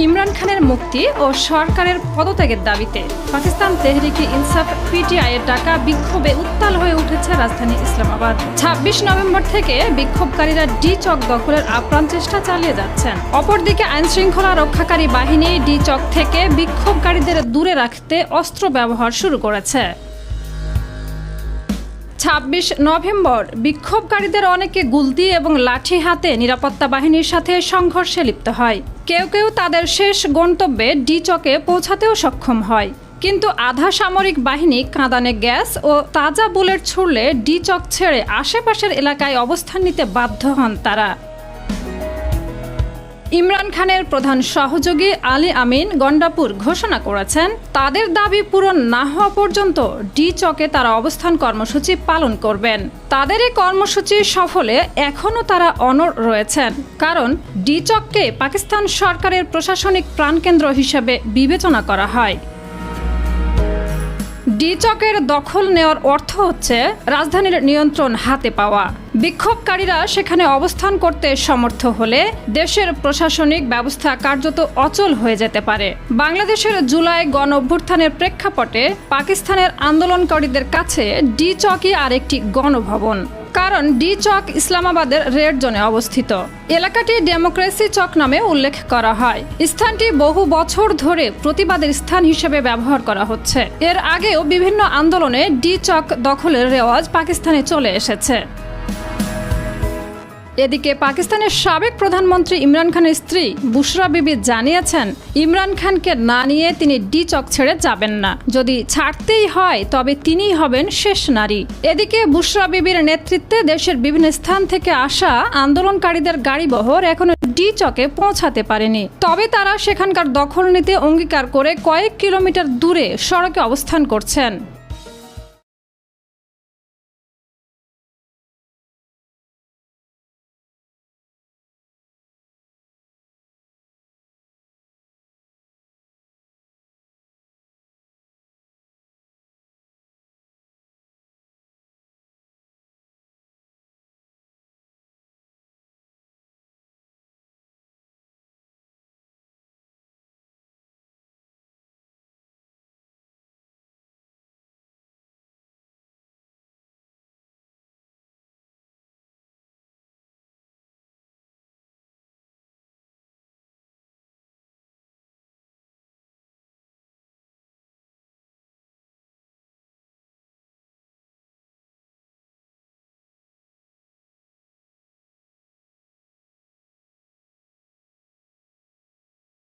ইমরান খানের মুক্তি ও সরকারের পদত্যাগের দাবিতে পাকিস্তান তেহরিকে ইনসাফ পিটিআই এর ডাকা বিক্ষোভে উত্তাল হয়ে উঠেছে রাজধানী ইসলামাবাদ। ২৬ নভেম্বর থেকে বিক্ষোভকারীরা ডি চক দখলের আপ্রাণ চেষ্টা চালিয়ে যাচ্ছেন। অপরদিকে আইনশৃঙ্খলা রক্ষাকারী বাহিনী ডি চক থেকে বিক্ষোভকারীদের দূরে রাখতে অস্ত্র ব্যবহার শুরু করেছে। ২৬ নভেম্বর বিক্ষোভকারীদের অনেকে গুলতি এবং লাঠি হাতে নিরাপত্তা বাহিনীর সাথে সংঘর্ষে লিপ্ত হয়। কেউ কেউ তাদের শেষ গন্তব্যে ডি চকে পৌঁছাতেও সক্ষম হয়, কিন্তু আধা সামরিক বাহিনী কাঁদানে গ্যাস ও তাজা বুলেট ছুড়লে ডি চক ছেড়ে আশেপাশের এলাকায় অবস্থান নিতে বাধ্য হন তারা। ইমরান খানের প্রধান সহযোগী আলী আমিন গন্ডাপুর ঘোষণা করেছেন, তাদের দাবি পূরণ না হওয়া পর্যন্ত ডি চকে তারা অবস্থান কর্মসূচি পালন করবেন। তাদের এই কর্মসূচি সফলে এখনও তারা অনড় রয়েছেন, কারণ ডি চককে পাকিস্তান সরকারের প্রশাসনিক প্রাণকেন্দ্র হিসেবে বিবেচনা করা হয়। ডি চকের দখল নেওয়ার অর্থ হচ্ছে রাজধানীর নিয়ন্ত্রণ হাতে পাওয়া। বিক্ষোভকারীরা সেখানে অবস্থান করতে সমর্থ হলে দেশের প্রশাসনিক ব্যবস্থা কার্যত অচল হয়ে যেতে পারে। বাংলাদেশের জুলাই গণ অভ্যুত্থানের প্রেক্ষাপটে পাকিস্তানের আন্দোলনকারীদের কাছে ডি চকই আরেকটি গণভবন, কারণ ডি চক ইসলামাবাদের রেড জোনে অবস্থিত। এলাকাটি ডেমোক্রেসি চক নামে উল্লেখ করা হয়। স্থানটি বহু বছর ধরে প্রতিবাদের স্থান হিসেবে ব্যবহার করা হচ্ছে। এর আগেও বিভিন্ন আন্দোলনে ডি চক দখলের রেওয়াজ পাকিস্তানে চলে এসেছে। এদিকে পাকিস্তানের সাবেক প্রধানমন্ত্রী ইমরান খানের স্ত্রী বুশরা বিবি জানিয়েছেন, ইমরান খানকে না নিয়ে তিনি ডি চক ছেড়ে যাবেন না। যদি ছাড়তেই হয় তবে তিনিই হবেন শেষ নারী। এদিকে বুশরা বিবির নেতৃত্বে দেশের বিভিন্ন স্থান থেকে আসা আন্দোলনকারীদের গাড়িবহর এখনো ডি চকে পৌঁছাতে পারেনি। তবে তারা সেখানকার দখল নিতে অঙ্গীকার করে কয়েক কিলোমিটার দূরে সড়কে অবস্থান করছেন।